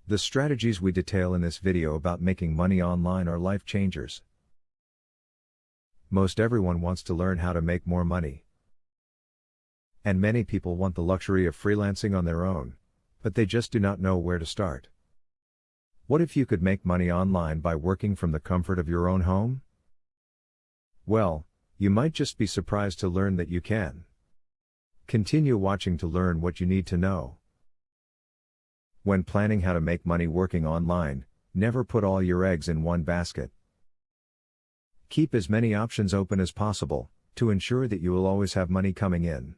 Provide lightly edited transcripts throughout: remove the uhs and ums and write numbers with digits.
The strategies we detail in this video about making money online are life changers. Most everyone wants to learn how to make more money. And many people want the luxury of freelancing on their own, but they just do not know where to start. What if you could make money online by working from the comfort of your own home? Well, you might just be surprised to learn that you can. Continue watching to learn what you need to know. When planning how to make money working online, never put all your eggs in one basket. Keep as many options open as possible, to ensure that you will always have money coming in.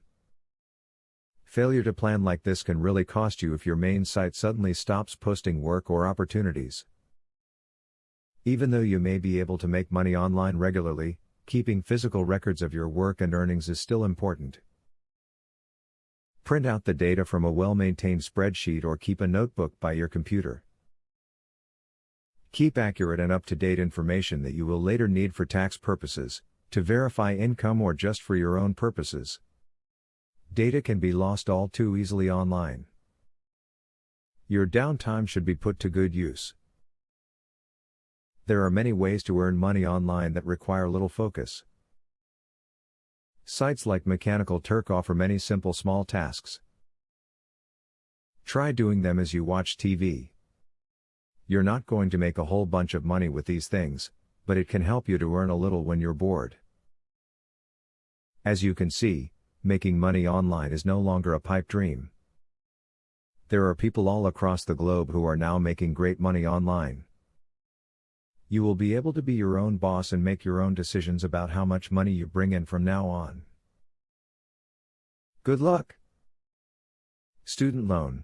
Failure to plan like this can really cost you if your main site suddenly stops posting work or opportunities. Even though you may be able to make money online regularly, keeping physical records of your work and earnings is still important. Print out the data from a well-maintained spreadsheet or keep a notebook by your computer. Keep accurate and up-to-date information that you will later need for tax purposes, to verify income or just for your own purposes. Data can be lost all too easily online. Your downtime should be put to good use. There are many ways to earn money online that require little focus. Sites like Mechanical Turk offer many simple small tasks. Try doing them as you watch TV. You're not going to make a whole bunch of money with these things, but it can help you to earn a little when you're bored. As you can see, making money online is no longer a pipe dream. There are people all across the globe who are now making great money online. You will be able to be your own boss and make your own decisions about how much money you bring in from now on. Good luck! Student loan.